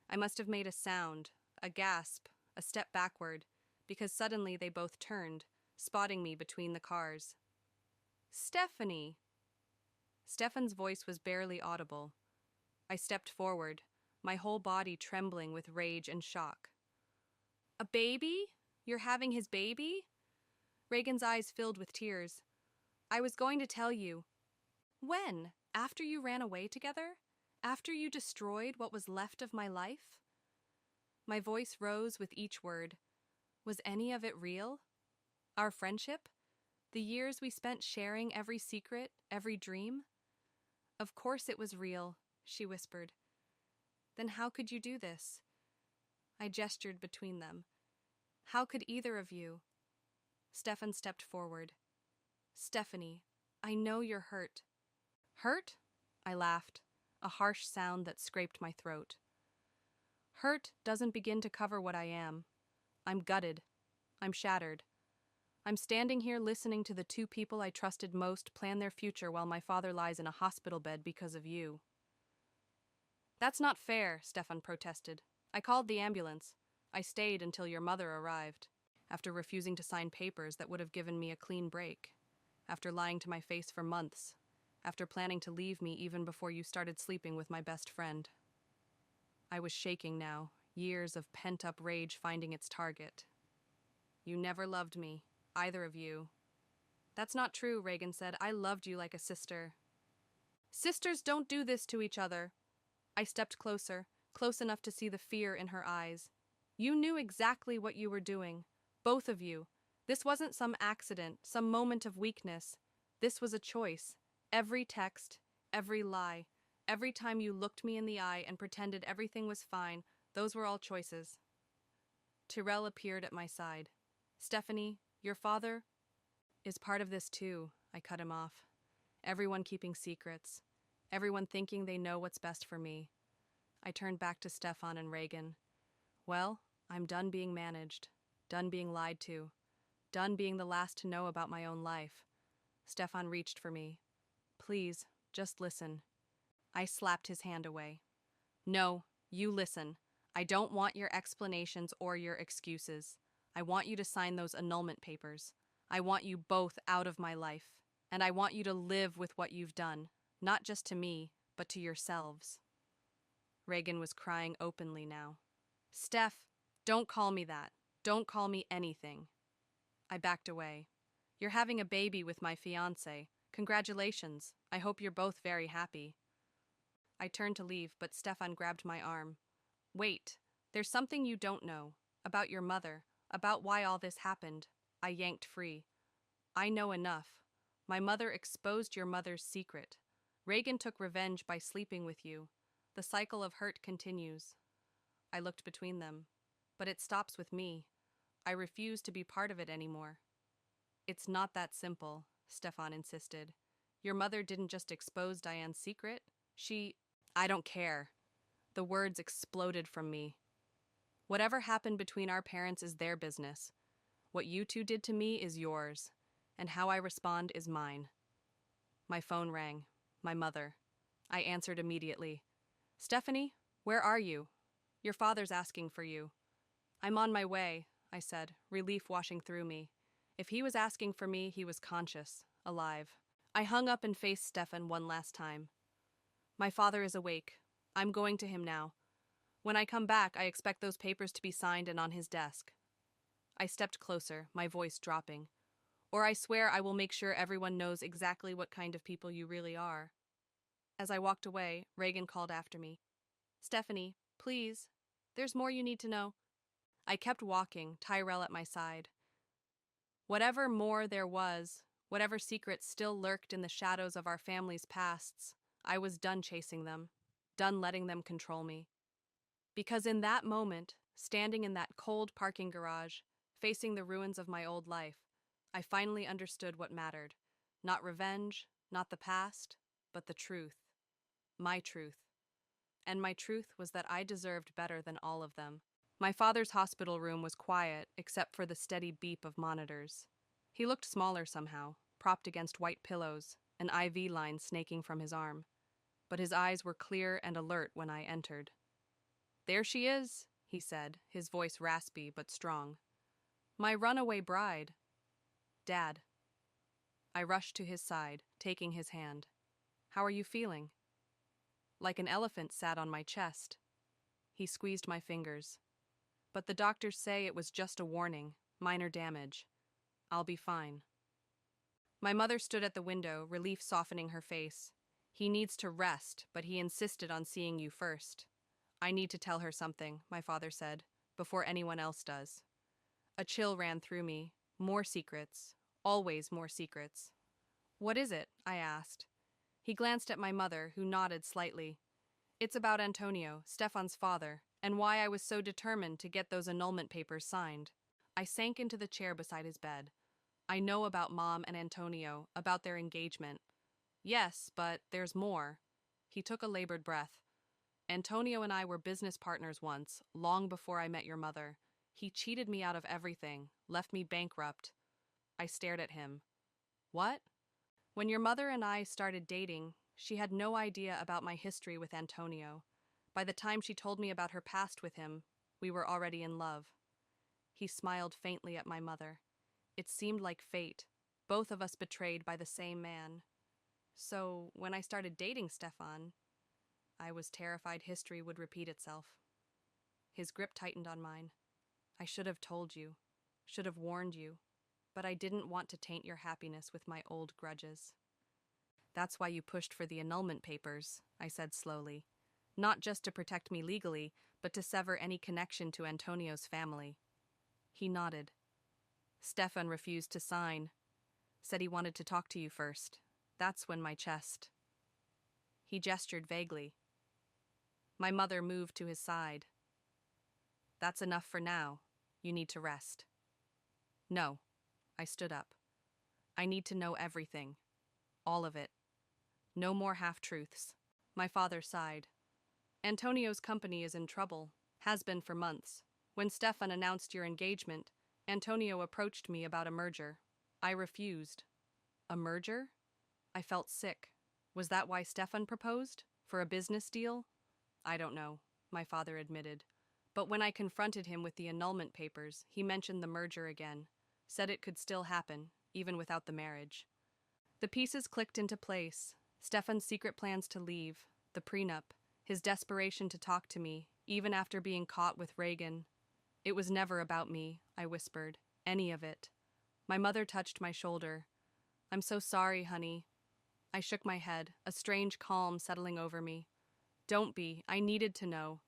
I must have made a sound, a gasp, a step backward, because suddenly they both turned, spotting me between the cars. Stephanie! Stefan's voice was barely audible. I stepped forward, my whole body trembling with rage and shock. A baby? You're having his baby? Reagan's eyes filled with tears. I was going to tell you. When? After you ran away together? After you destroyed what was left of my life? My voice rose with each word. Was any of it real? Our friendship? The years we spent sharing every secret, every dream? Of course it was real, she whispered. Then how could you do this? I gestured between them. How could either of you? Stefan stepped forward. Stephanie, I know you're hurt. Hurt? I laughed, a harsh sound that scraped my throat. Hurt doesn't begin to cover what I am. I'm gutted. I'm shattered. I'm standing here listening to the two people I trusted most plan their future while my father lies in a hospital bed because of you. That's not fair, Stefan protested. I called the ambulance. I stayed until your mother arrived, after refusing to sign papers that would have given me a clean break, after lying to my face for months, after planning to leave me even before you started sleeping with my best friend. I was shaking now, years of pent-up rage finding its target. You never loved me, either of you. That's not true, Reagan said. I loved you like a sister. Sisters don't do this to each other. I stepped closer, close enough to see the fear in her eyes. You knew exactly what you were doing. Both of you. This wasn't some accident, some moment of weakness. This was a choice. Every text, every lie, every time you looked me in the eye and pretended everything was fine, those were all choices. Tyrell appeared at my side. Stephanie, your father is part of this too, I cut him off. Everyone keeping secrets. Everyone thinking they know what's best for me. I turned back to Stefan and Reagan. Well, I'm done being managed. Done being lied to. Done being the last to know about my own life. Stefan reached for me. Please, just listen. I slapped his hand away. No, you listen. I don't want your explanations or your excuses. I want you to sign those annulment papers. I want you both out of my life. And I want you to live with what you've done, not just to me, but to yourselves. Reagan was crying openly now. Steph, don't call me that. Don't call me anything. I backed away. You're having a baby with my fiancé. Congratulations. I hope you're both very happy. I turned to leave, but Stefan grabbed my arm. Wait, there's something you don't know. About your mother. About why all this happened. I yanked free. I know enough. My mother exposed your mother's secret. Reagan took revenge by sleeping with you. The cycle of hurt continues. I looked between them. But it stops with me. I refuse to be part of it anymore. It's not that simple, Stefan insisted. Your mother didn't just expose Diane's secret. I don't care. The words exploded from me. Whatever happened between our parents is their business. What you two did to me is yours, and how I respond is mine. My phone rang. My mother. I answered immediately. Stephanie, where are you? Your father's asking for you. I'm on my way, I said, relief washing through me. If he was asking for me, he was conscious, alive. I hung up and faced Stefan one last time. My father is awake. I'm going to him now. When I come back, I expect those papers to be signed and on his desk. I stepped closer, my voice dropping. Or I swear I will make sure everyone knows exactly what kind of people you really are. As I walked away, Reagan called after me. Stephanie, please. There's more you need to know. I kept walking, Tyrell at my side. Whatever more there was, whatever secrets still lurked in the shadows of our family's pasts, I was done chasing them, done letting them control me. Because in that moment, standing in that cold parking garage, facing the ruins of my old life, I finally understood what mattered. Not revenge, not the past, but the truth. My truth. And my truth was that I deserved better than all of them. My father's hospital room was quiet, except for the steady beep of monitors. He looked smaller somehow, propped against white pillows, an IV line snaking from his arm. But his eyes were clear and alert when I entered. There she is, he said, his voice raspy but strong. My runaway bride. Dad. I rushed to his side, taking his hand. How are you feeling? Like an elephant sat on my chest. He squeezed my fingers. But the doctors say it was just a warning, minor damage. I'll be fine. My mother stood at the window, relief softening her face. He needs to rest, but he insisted on seeing you first. I need to tell her something, my father said, before anyone else does. A chill ran through me. More secrets. Always more secrets. What is it? I asked. He glanced at my mother, who nodded slightly. It's about Antonio, Stefan's father, and why I was so determined to get those annulment papers signed. I sank into the chair beside his bed. I know about Mom and Antonio, about their engagement. Yes, but there's more. He took a labored breath. Antonio and I were business partners once, long before I met your mother. He cheated me out of everything, left me bankrupt. I stared at him. What? When your mother and I started dating, she had no idea about my history with Antonio. By the time she told me about her past with him, we were already in love. He smiled faintly at my mother. It seemed like fate, both of us betrayed by the same man. So, when I started dating Stefan, I was terrified history would repeat itself. His grip tightened on mine. I should have told you, should have warned you. but I didn't want to taint your happiness with my old grudges. That's why you pushed for the annulment papers, I said slowly. Not just to protect me legally, but to sever any connection to Antonio's family. He nodded. Stefan refused to sign. Said he wanted to talk to you first. That's when my chest. He gestured vaguely. My mother moved to his side. That's enough for now. You need to rest. No. I stood up. I need to know everything. All of it. No more half-truths. My father sighed. Antonio's company is in trouble. Has been for months. When Stefan announced your engagement, Antonio approached me about a merger. I refused. A merger? I felt sick. Was that why Stefan proposed? For a business deal? I don't know, my father admitted. But when I confronted him with the annulment papers, he mentioned the merger again. Said it could still happen, even without the marriage. The pieces clicked into place. Stefan's secret plans to leave, the prenup, his desperation to talk to me, even after being caught with Reagan. It was never about me, I whispered. Any of it. My mother touched my shoulder. I'm so sorry, honey. I shook my head, a strange calm settling over me. Don't be, I needed to know.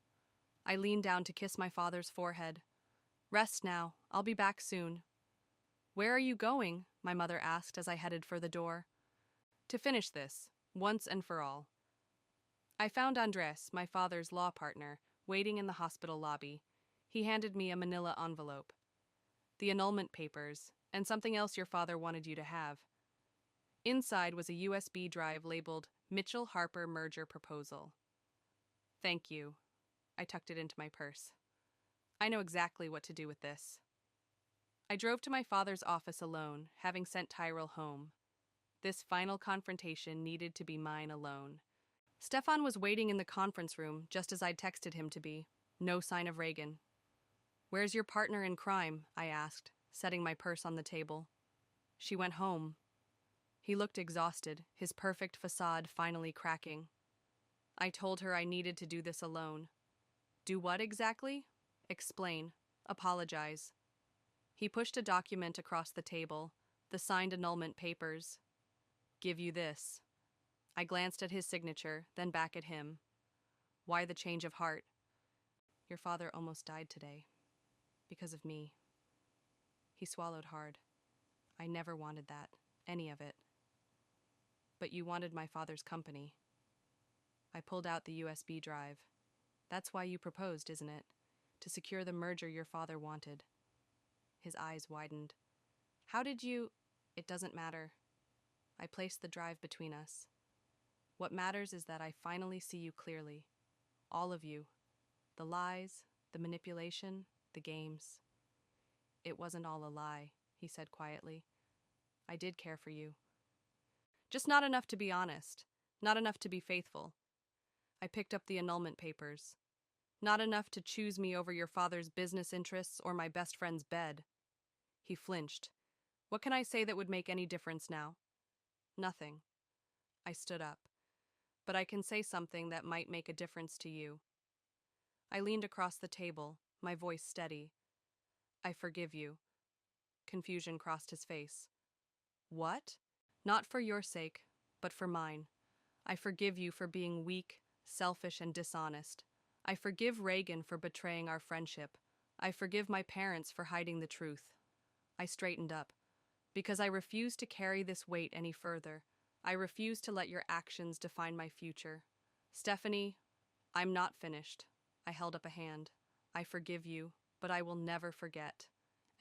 I leaned down to kiss my father's forehead. Rest now, I'll be back soon. Where are you going? My mother asked as I headed for the door. To finish this, once and for all. I found Andres, my father's law partner, waiting in the hospital lobby. He handed me a manila envelope. The annulment papers, and something else your father wanted you to have. Inside was a USB drive labeled Mitchell-Harper Merger Proposal. Thank you. I tucked it into my purse. I know exactly what to do with this. I drove to my father's office alone, having sent Tyrell home. This final confrontation needed to be mine alone. Stefan was waiting in the conference room, just as I'd texted him to be. No sign of Reagan. Where's your partner in crime? I asked, setting my purse on the table. She went home. He looked exhausted, his perfect facade finally cracking. I told her I needed to do this alone. Do what exactly? Explain. Apologize. He pushed a document across the table, the signed annulment papers. Give you this. I glanced at his signature, then back at him. Why the change of heart? Your father almost died today. Because of me. He swallowed hard. I never wanted that, any of it. But you wanted my father's company. I pulled out the USB drive. That's why you proposed, isn't it? To secure the merger your father wanted. His eyes widened. How did you... It doesn't matter. I placed the drive between us. What matters is that I finally see you clearly. All of you. The lies, the manipulation, the games. It wasn't all a lie, he said quietly. I did care for you. Just not enough to be honest. Not enough to be faithful. I picked up the annulment papers. Not enough to choose me over your father's business interests or my best friend's bed. He flinched. What can I say that would make any difference now? Nothing. I stood up. But I can say something that might make a difference to you. I leaned across the table, my voice steady. I forgive you. Confusion crossed his face. What? Not for your sake, but for mine. I forgive you for being weak, selfish, and dishonest. I forgive Reagan for betraying our friendship. I forgive my parents for hiding the truth. I straightened up. Because I refuse to carry this weight any further. I refuse to let your actions define my future. Stephanie, I'm not finished. I held up a hand. I forgive you, but I will never forget.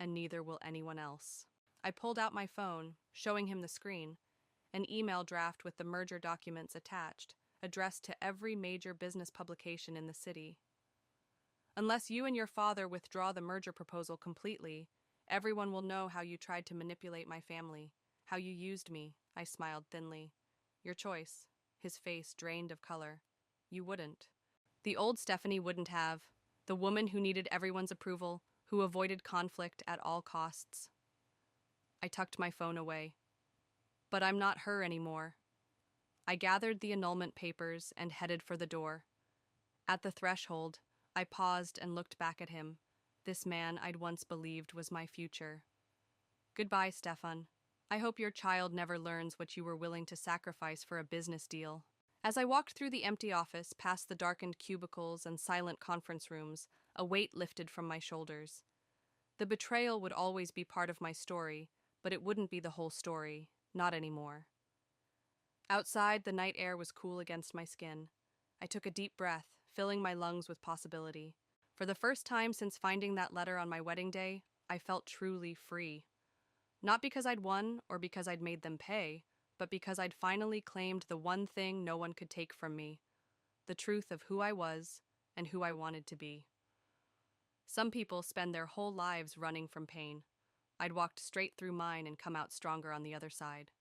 And neither will anyone else. I pulled out my phone, showing him the screen. An email draft with the merger documents attached, addressed to every major business publication in the city. Unless you and your father withdraw the merger proposal completely, everyone will know how you tried to manipulate my family, how you used me. I smiled thinly. Your choice. His face drained of color. You wouldn't. The old Stephanie wouldn't have. The woman who needed everyone's approval, who avoided conflict at all costs. I tucked my phone away. But I'm not her anymore. I gathered the annulment papers and headed for the door. At the threshold, I paused and looked back at him. This man I'd once believed was my future. Goodbye, Stefan. I hope your child never learns what you were willing to sacrifice for a business deal. As I walked through the empty office, past the darkened cubicles and silent conference rooms, a weight lifted from my shoulders. The betrayal would always be part of my story, but it wouldn't be the whole story, not anymore. Outside, the night air was cool against my skin. I took a deep breath, filling my lungs with possibility. For the first time since finding that letter on my wedding day, I felt truly free. Not because I'd won or because I'd made them pay, but because I'd finally claimed the one thing no one could take from me, the truth of who I was and who I wanted to be. Some people spend their whole lives running from pain. I'd walked straight through mine and come out stronger on the other side.